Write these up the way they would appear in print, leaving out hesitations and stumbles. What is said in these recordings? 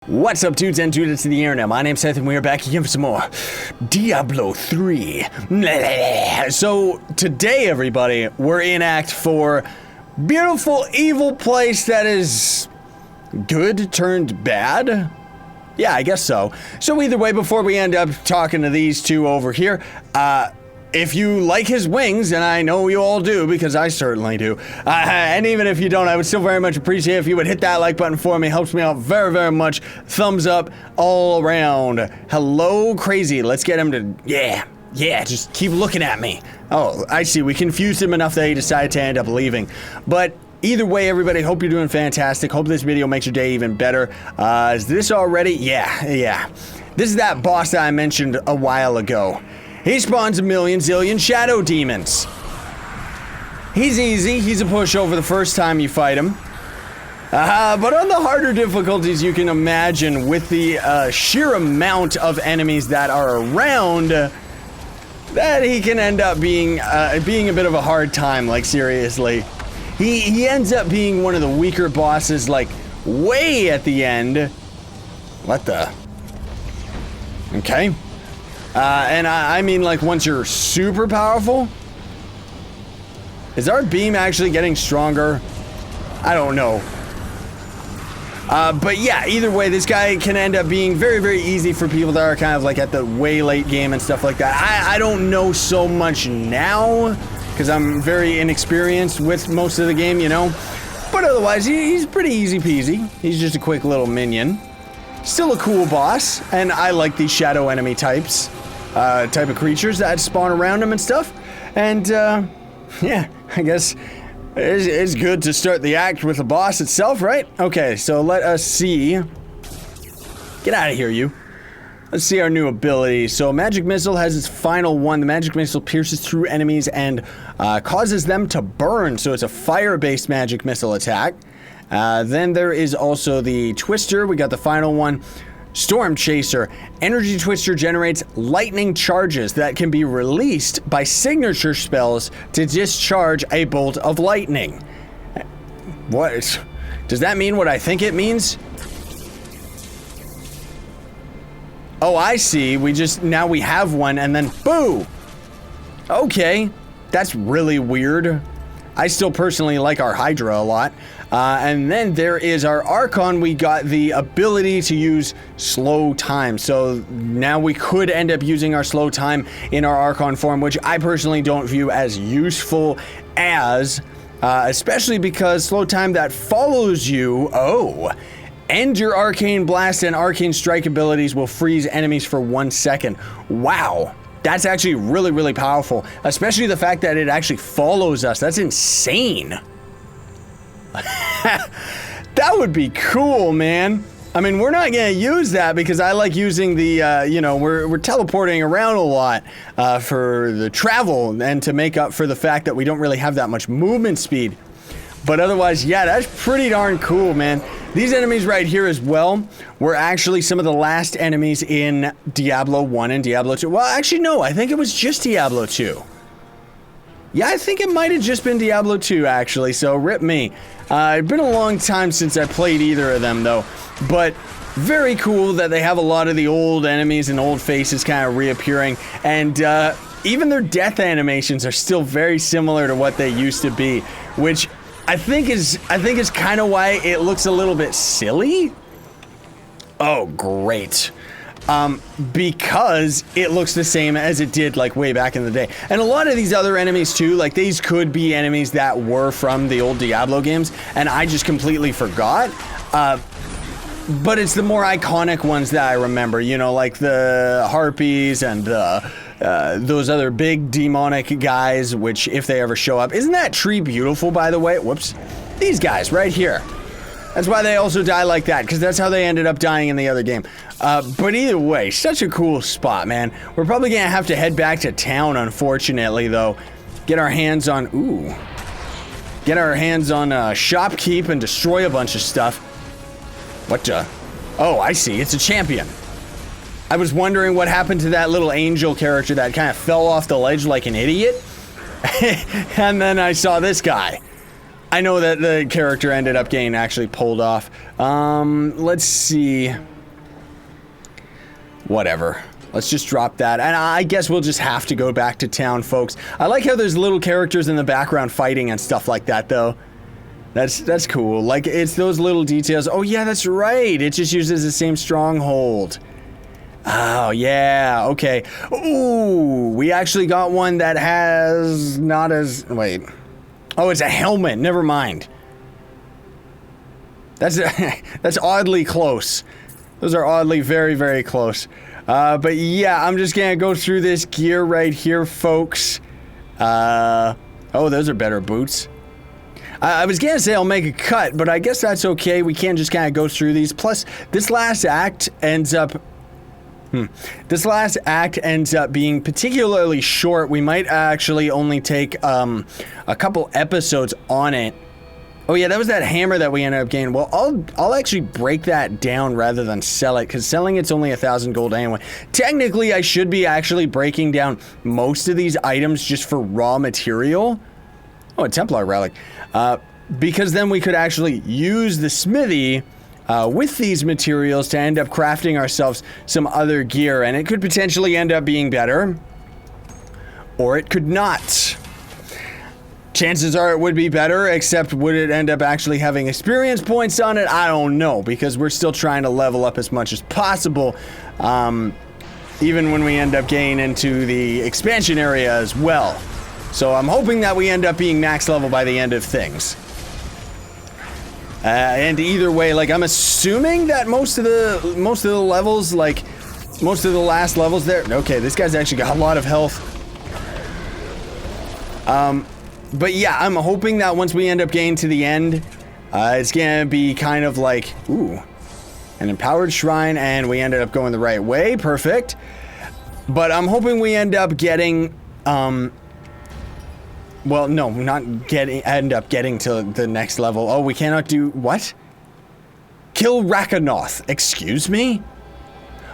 What's up, dudes and dudettes of the internet? My name's Scythe and we are back again for some more Diablo 3. So today, everybody, we're in Act 4. Beautiful, evil place that is good turned bad? Yeah, I guess so. So either way, before we end up talking to these two over here, if you like his wings, and I know you all do, because I certainly do, and even if you don't, I would still very much appreciate if you would hit that like button for me. Helps me out very, very much. Thumbs up all around. Hello, crazy. Let's get him to, yeah, just keep looking at me. Oh, I see. We confused him enough that he decided to end up leaving. But either way, everybody, hope you're doing fantastic. Hope this video makes your day even better. Is this already? Yeah. This is that boss that I mentioned a while ago. He spawns a million zillion shadow demons. He's easy. He's a pushover the first time you fight him. But on the harder difficulties you can imagine, with the sheer amount of enemies that are around, that he can end up being a bit of a hard time, like seriously. He ends up being one of the weaker bosses, like way at the end. What the? Okay. And I mean, like, once you're super powerful? Is our beam actually getting stronger? I don't know. But yeah, either way, this guy can end up being very, very easy for people that are kind of like at the way late game and stuff like that. I don't know so much now, because I'm very inexperienced with most of the game, you know? But otherwise, he's pretty easy peasy. He's just a quick little minion. Still a cool boss, and I like these shadow enemy type of creatures that spawn around him and stuff. And yeah, I guess it's good to start the act with the boss itself, right? Okay, so let us see. Get out of here, you. Let's see our new ability. So Magic Missile has its final one. The Magic Missile pierces through enemies and causes them to burn. So it's a fire-based Magic Missile attack. Then there is also the Twister. We got the final one. Storm Chaser. Energy Twister generates lightning charges that can be released by signature spells to discharge a bolt of lightning. What? Does that mean what I think it means? Oh, I see. Now we have one and then boo! Okay. That's really weird. I still personally like our Hydra a lot. And then there is our Archon. We got the ability to use slow time. So now we could end up using our slow time in our Archon form, which I personally don't view as useful as, especially because slow time that follows you, and your Arcane Blast and Arcane Strike abilities will freeze enemies for 1 second. Wow. That's actually really, really powerful, especially the fact that it actually follows us. That's insane. That would be cool, man. I mean, we're not gonna use that because I like using the, you know, we're teleporting around a lot for the travel and to make up for the fact that we don't really have that much movement speed. But otherwise, yeah, that's pretty darn cool, man. These enemies right here as well were actually some of the last enemies in Diablo 1 and Diablo 2. Well, actually, no, I think it was just Diablo 2. Yeah, I think it might have just been Diablo 2, actually, so rip me. It's been a long time since I played either of them, though. But very cool that they have a lot of the old enemies and old faces kind of reappearing. And even their death animations are still very similar to what they used to be, which I think is kind of why it looks a little bit silly. Oh, great. Because it looks the same as it did like way back in the day. And a lot of these other enemies too, like these could be enemies that were from the old Diablo games and I just completely forgot. But it's the more iconic ones that I remember, you know, like the Harpies and those other big demonic guys, which if they ever show up. Isn't that tree beautiful, by the way? Whoops. These guys right here. That's why they also die like that, because that's how they ended up dying in the other game. But either way, such a cool spot, man. We're probably gonna have to head back to town, unfortunately, though. Get our hands on, Shopkeep and destroy a bunch of stuff. What the? Oh, I see, it's a champion. I was wondering what happened to that little angel character that kind of fell off the ledge like an idiot. And then I saw this guy. I know that the character ended up getting actually pulled off. Let's see. Whatever. Let's just drop that. And I guess we'll just have to go back to town, folks. I like how there's little characters in the background fighting and stuff like that, though. That's cool. Like, it's those little details. Oh, yeah, that's right. It just uses the same stronghold. Oh, yeah. Okay. Ooh, we actually got one that has not as... Wait. Oh, it's a helmet. Never mind. That's oddly close. Those are oddly very, very close. But yeah, I'm just gonna go through this gear right here, folks. Oh, those are better boots. I was gonna say I'll make a cut, but I guess that's okay. We can just kind of go through these. Plus, this last act ends up... This last act ends up being particularly short. We might actually only take a couple episodes on it. Oh yeah, that was that hammer that we ended up getting. Well, I'll actually break that down rather than sell it, because selling it's only 1,000 gold anyway. Technically, I should be actually breaking down most of these items just for raw material. Oh, a Templar relic. Because then we could actually use the smithy with these materials to end up crafting ourselves some other gear, and it could potentially end up being better, or it could not. Chances are it would be better, except would it end up actually having experience points on it? I don't know, because we're still trying to level up as much as possible, even when we end up getting into the expansion area as well. So I'm hoping that we end up being max level by the end of things. And either way, like, I'm assuming that most of the levels, like, most of the last levels there... Okay, this guy's actually got a lot of health. But yeah, I'm hoping that once we end up getting to the end, it's gonna be kind of like, ooh, an empowered shrine, and we ended up going the right way. Perfect. But I'm hoping we end up getting, well, no, not getting, end up getting to the next level. Oh, we cannot do, what? Kill Rakanoth. Excuse me?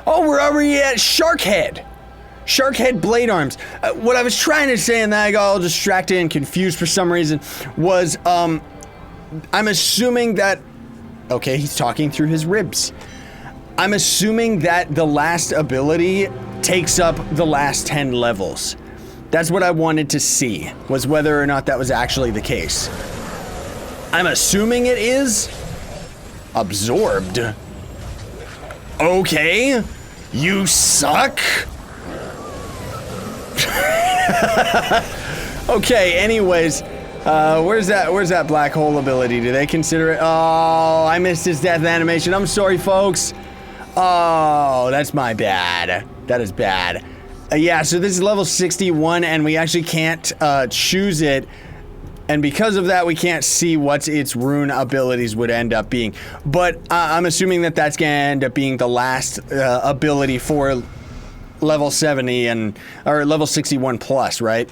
Oh, we're already at Sharkhead. Sharkhead blade arms. What I was trying to say, and then I got all distracted and confused for some reason, was, I'm assuming that... Okay, he's talking through his ribs. I'm assuming that the last ability takes up the last 10 levels. That's what I wanted to see, was whether or not that was actually the case. I'm assuming it is. Absorbed. Okay. You suck. Okay, anyways, where's that black hole ability? Do they consider it? Oh, I missed his death animation. I'm sorry, folks. Oh, that's my bad. That is bad. Yeah, so this is level 61, and we actually can't choose it, and because of that, we can't see what its rune abilities would end up being. But I'm assuming that that's gonna end up being the last ability for level 70 or level 61 plus, right?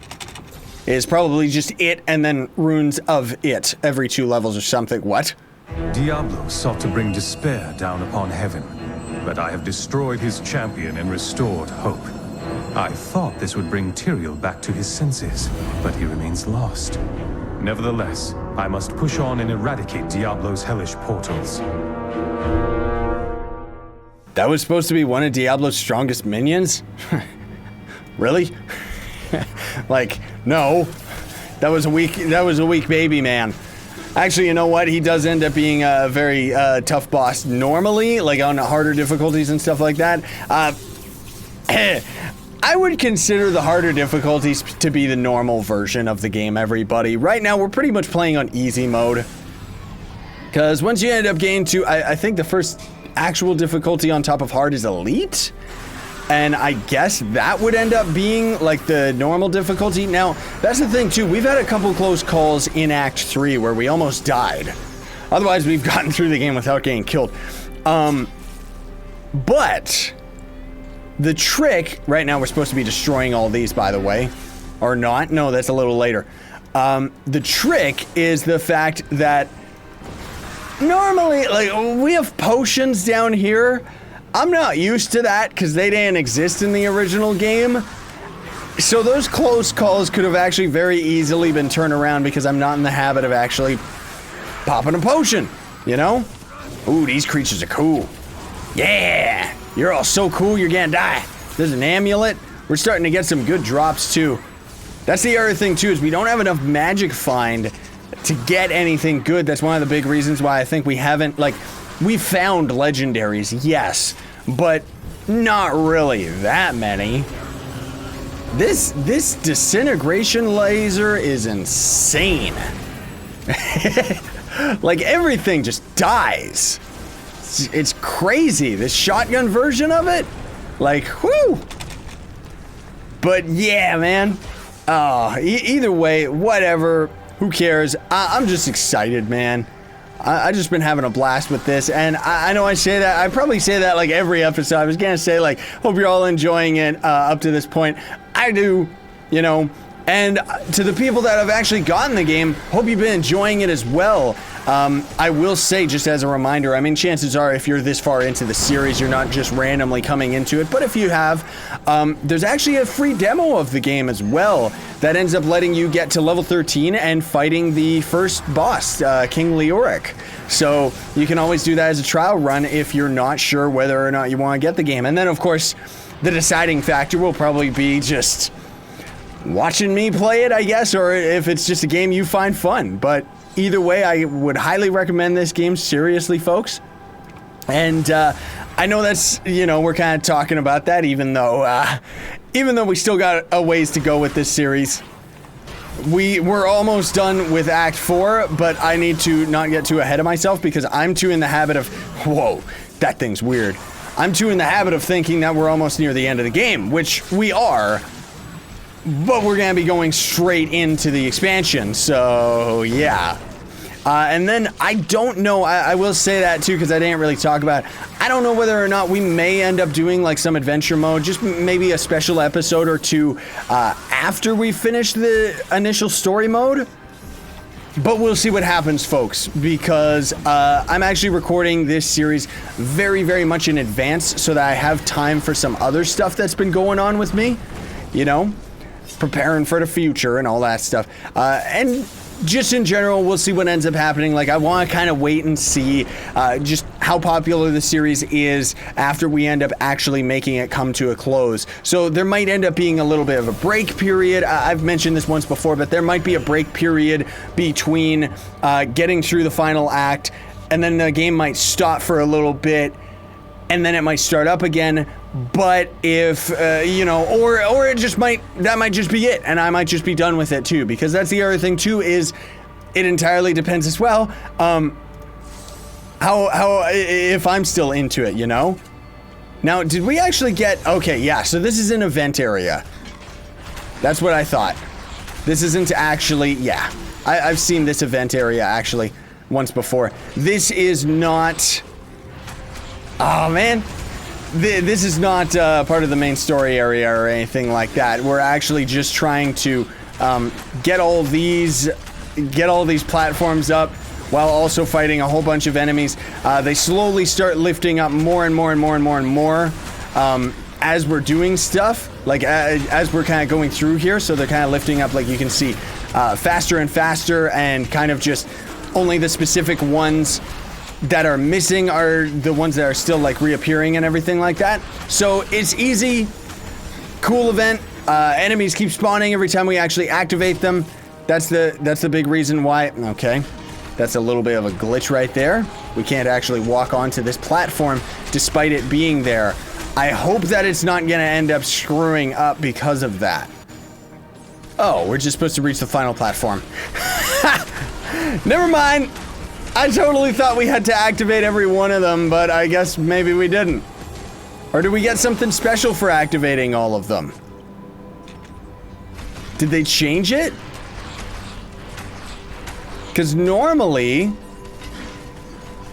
Is probably just it and then runes of it every 2 levels or something. What? Diablo sought to bring despair down upon heaven, but I have destroyed his champion and restored hope. I thought this would bring Tyrael back to his senses, but he remains lost. Nevertheless, I must push on and eradicate Diablo's hellish portals. That was supposed to be one of Diablo's strongest minions? Really? Like, no. That was a weak baby man. Actually, you know what? He does end up being a very tough boss normally, like on harder difficulties and stuff like that. I would consider the harder difficulties to be the normal version of the game, everybody. Right now, we're pretty much playing on easy mode. Because once you end up getting to, I think the first actual difficulty on top of hard is elite, and I guess that would end up being like the normal difficulty. Now that's the thing too, we've had a couple close calls in Act 3 where we almost died. Otherwise we've gotten through the game without getting killed. But the trick right now, we're supposed to be destroying all these, by the way, or not. No, that's a little later. The trick is the fact that normally, like, we have potions down here. I'm not used to that because they didn't exist in the original game. So those close calls could have actually very easily been turned around because I'm not in the habit of actually popping a potion, you know? Ooh, these creatures are cool. Yeah! You're all so cool, you're gonna die. There's an amulet. We're starting to get some good drops, too. That's the other thing, too, is we don't have enough magic find to get anything good. That's one of the big reasons why I think we haven't, like, we found legendaries, yes, but not really that many. This disintegration laser is insane. Like, everything just dies. It's crazy. This shotgun version of it, like, whoo. But yeah, man. Either way, whatever. Who cares? I'm just excited, man. I just been having a blast with this, and I know I say that. I probably say that like every episode. I was gonna say like, hope you're all enjoying it up to this point. I do, you know. And to the people that have actually gotten the game, hope you've been enjoying it as well. I will say, just as a reminder, I mean, chances are if you're this far into the series, you're not just randomly coming into it. But if you have, there's actually a free demo of the game as well that ends up letting you get to level 13 and fighting the first boss, King Leoric. So you can always do that as a trial run if you're not sure whether or not you want to get the game. And then, of course, the deciding factor will probably be just watching me play it, I guess, or if it's just a game you find fun. But either way, I would highly recommend this game, seriously, folks. And I know that's, you know, we're kind of talking about that, even though we still got a ways to go with this series. We're almost done with Act 4, but I need to not get too ahead of myself because I'm too in the habit of, whoa, that thing's weird. I'm too in the habit of thinking that we're almost near the end of the game, which we are. But we're going to be going straight into the expansion, so yeah. And then I don't know, I will say that too because I didn't really talk about it. I don't know whether or not we may end up doing like some adventure mode, just maybe a special episode or two after we finish the initial story mode. But we'll see what happens, folks, because I'm actually recording this series very, very much in advance so that I have time for some other stuff that's been going on with me, you know? Preparing for the future and all that stuff. And just in general, we'll see what ends up happening. Like, I want to kind of wait and see just how popular the series is after we end up actually making it come to a close. So there might end up being a little bit of a break period. I've mentioned this once before, but there might be a break period between getting through the final act, and then the game might stop for a little bit, and then it might start up again. But if, you know, or it just might, that might just be it, and I might just be done with it too, because that's the other thing too, is it entirely depends as well, if I'm still into it, you know? Now, did we actually get, okay, yeah, so this is an event area. That's what I thought. This isn't actually, yeah, I've seen this event area actually once before. This is not, oh man. This is not part of the main story area or anything like that. We're actually just trying to get all these platforms up while also fighting a whole bunch of enemies. They slowly start lifting up more and more and more and more and more as we're doing stuff, like as we're kind of going through here. So they're kind of lifting up, like you can see, faster and faster, and kind of just only the specific ones that are missing are the ones that are still like reappearing and everything like that. So it's easy, cool event. Enemies keep spawning every time we actually activate them. That's the big reason why. Okay, that's a little bit of a glitch right there. We can't actually walk onto this platform despite it being there. I hope that it's not gonna end up screwing up because of that. Oh, we're just supposed to reach the final platform. Never mind. I totally thought we had to activate every one of them, but I guess maybe we didn't. Or did we get something special for activating all of them? Did they change it? Because normally...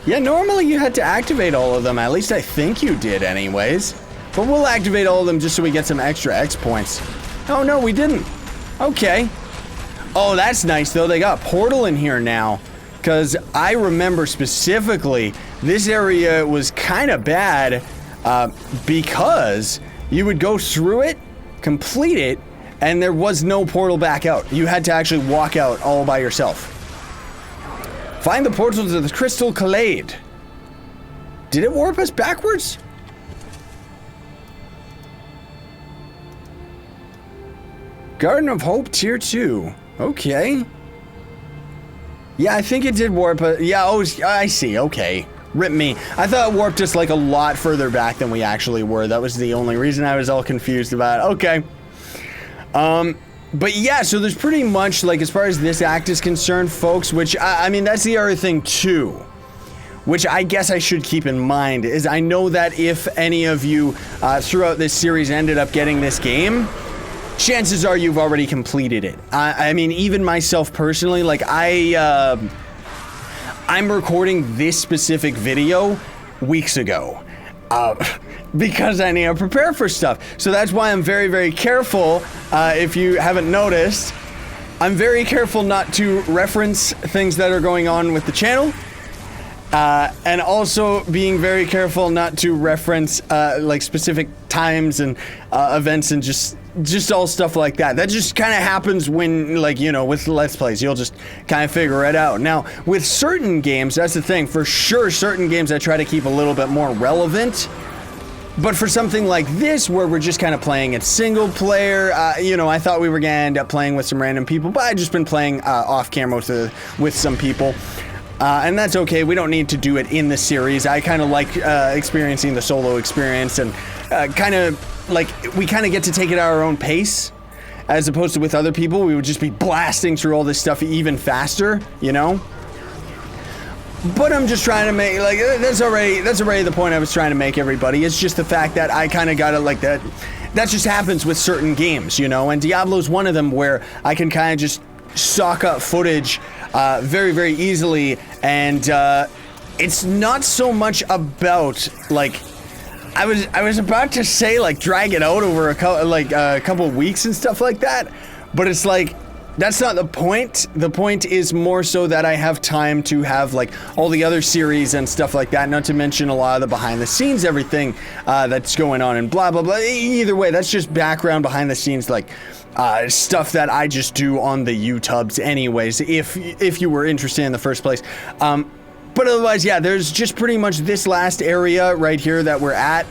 yeah, normally you had to activate all of them. At least I think you did anyways. But we'll activate all of them just so we get some extra X points. Oh no, we didn't. Okay. Oh, that's nice though. They got a portal in here now. Because I remember specifically, this area was kind of bad because you would go through it, complete it, and there was no portal back out. You had to actually walk out all by yourself. Find the portal to the Crystal COLONNADE. Did it warp us backwards? Garden of Hope Tier 2. Okay. Yeah, I think it did warp, but yeah, oh, I see, okay. Rip me. I thought it warped us like a lot further back than we actually were. That was the only reason I was all confused about it. Okay. But yeah, so there's pretty much, like, as far as this act is concerned, folks, which, I mean, that's the other thing, too, which I guess I should keep in mind, is I know that if any of you throughout this series ended up getting this game, chances are you've already completed it. I mean, even myself personally, like, I'm recording this specific video weeks ago. Because I need to prepare for stuff. So that's why I'm very, very careful, if you haven't noticed, I'm very careful not to reference things that are going on with the channel, and also being very careful not to reference, like, specific times and events and just all stuff like that. That just kind of happens when, like, you know, with Let's Plays, you'll just kind of figure it out. Now, with certain games, that's the thing, for sure, certain games I try to keep a little bit more relevant. But for something like this, where we're just kind of playing it single player, you know, I thought we were gonna end up playing with some random people, but I've just been playing off camera with some people. And that's okay, we don't need to do it in the series. I kind of like experiencing the solo experience, and kind of, like, we kind of get to take it at our own pace, as opposed to with other people, we would just be blasting through all this stuff even faster, you know? But I'm just trying to make, like, that's already the point I was trying to make, everybody. It's just the fact that I kind of got it like that. That just happens with certain games, you know? And Diablo's one of them where I can kind of just sock up footage very, very easily. And it's not so much about, like, I was about to say, like, drag it out over a couple weeks and stuff like that. But it's like, that's not the point. The point is more so that I have time to have, like, all the other series and stuff like that, not to mention a lot of the behind the scenes, everything that's going on and blah, blah, blah. Either way, that's just background behind the scenes, like, stuff that I just do on the YouTubes anyways, if you were interested in the first place. But otherwise, yeah, there's just pretty much this last area right here that we're at.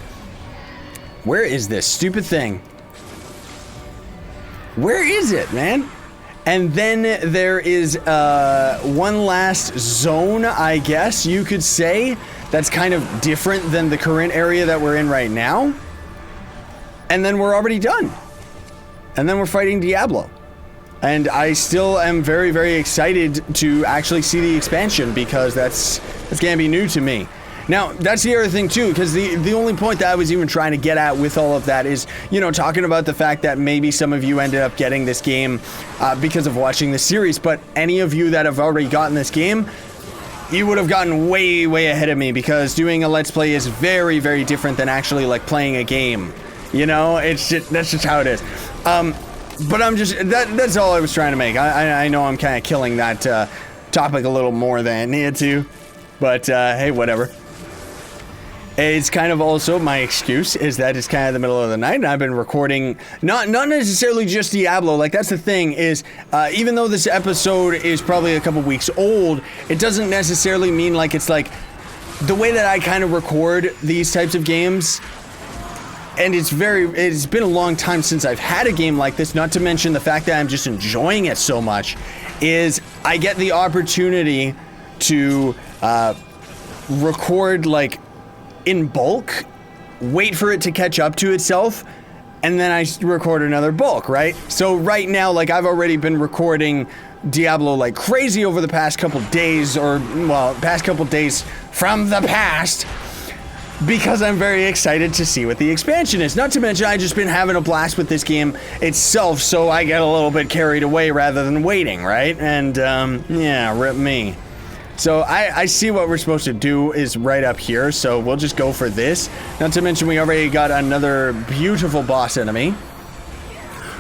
Where is this stupid thing? Where is it, man? And then there is one last zone, I guess you could say, that's kind of different than the current area that we're in right now. And then we're already done. And then we're fighting Diablo. And I still am very, very excited to actually see the expansion, because that's gonna be new to me. Now, that's the other thing too, because the only point that I was even trying to get at with all of that is, you know, talking about the fact that maybe some of you ended up getting this game because of watching the series, but any of you that have already gotten this game, you would have gotten way, way ahead of me, because doing a Let's Play is very, very different than actually, like, playing a game. You know, that's just how it is. But I'm just, that's all I was trying to make. I know I'm kind of killing that topic a little more than I needed to, but hey, whatever. It's kind of also my excuse is that it's kind of the middle of the night and I've been recording, not necessarily just Diablo. Like, that's the thing is, even though this episode is probably a couple weeks old, it doesn't necessarily mean, like, it's like the way that I kind of record these types of games. And it's been a long time since I've had a game like this, not to mention the fact that I'm just enjoying it so much, is I get the opportunity to record, like, in bulk, wait for it to catch up to itself, and then I record another bulk, right? So right now, like, I've already been recording Diablo like crazy over the past couple days, or, well, past couple days from the past, because I'm very excited to see what the expansion is. Not to mention, I've just been having a blast with this game itself, so I get a little bit carried away rather than waiting, right? And, yeah, rip me. So I see what we're supposed to do is right up here, so we'll just go for this. Not to mention, we already got another beautiful boss enemy,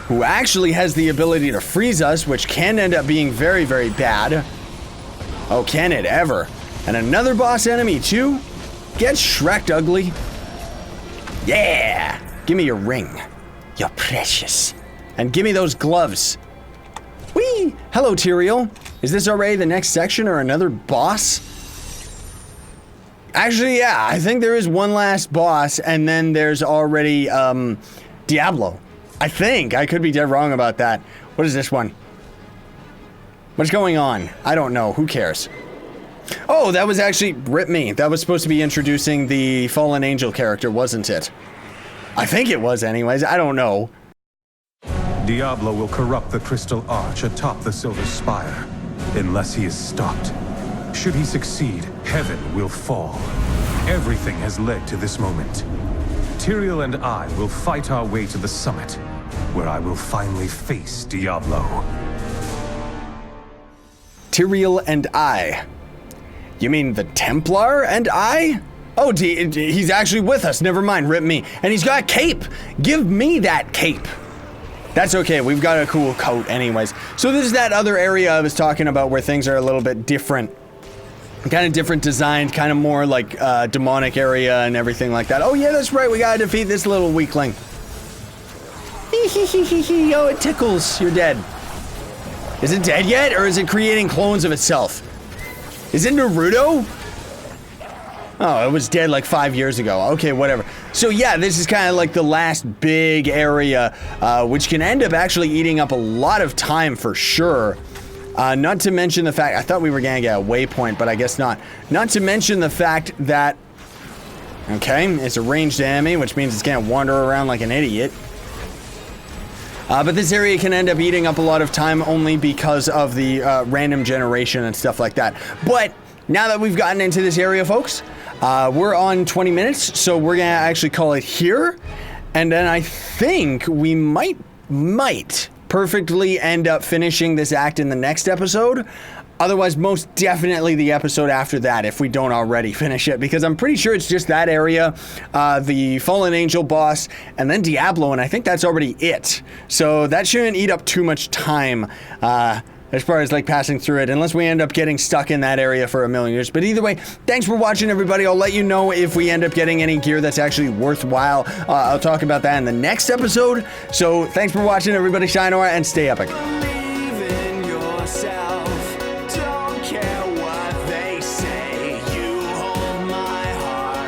who actually has the ability to freeze us, which can end up being very, very bad. Oh, can it ever? And another boss enemy, too? Get Shrek'd, ugly. Yeah! Give me your ring. You're precious. And give me those gloves. Whee! Hello, Tyrael. Is this already the next section or another boss? Actually, yeah, I think there is one last boss, and then there's already, Diablo. I think. I could be dead wrong about that. What is this one? What's going on? I don't know. Who cares? Oh, that was actually... Rip me. That was supposed to be introducing the Fallen Angel character, wasn't it? I think it was anyways. I don't know. Diablo will corrupt the crystal arch atop the silver spire, unless he is stopped. Should he succeed, heaven will fall. Everything has led to this moment. Tyrael and I will fight our way to the summit, where I will finally face Diablo. Tyrael and I. You mean the Templar and I? Oh, he's actually with us. Never mind, rip me. And he's got a cape. Give me that cape. That's okay. We've got a cool coat anyways. So this is that other area I was talking about where things are a little bit different. Kind of different designed, kind of more like demonic area and everything like that. Oh yeah, that's right. We gotta defeat this little weakling. Oh, it tickles. You're dead. Is it dead yet, or is it creating clones of itself? Is it Naruto? Oh, it was dead like 5 years ago. Okay, whatever. So yeah, this is kind of like the last big area, which can end up actually eating up a lot of time for sure. Not to mention the fact, I thought we were gonna get a waypoint, but I guess not. Not to mention the fact that, okay, it's a ranged enemy, which means it's gonna wander around like an idiot. But this area can end up eating up a lot of time only because of the random generation and stuff like that. But now that we've gotten into this area, folks, we're on 20 minutes, so we're gonna actually call it here. And then I think we might perfectly end up finishing this act in the next episode. Otherwise, most definitely the episode after that, if we don't already finish it, because I'm pretty sure it's just that area, the Fallen Angel boss, and then Diablo, and I think that's already it. So that shouldn't eat up too much time, as far as like passing through it, unless we end up getting stuck in that area for a million years. But either way, thanks for watching, everybody. I'll let you know if we end up getting any gear that's actually worthwhile. I'll talk about that in the next episode. So thanks for watching, everybody. Shine on and stay epic. Believe in yourself.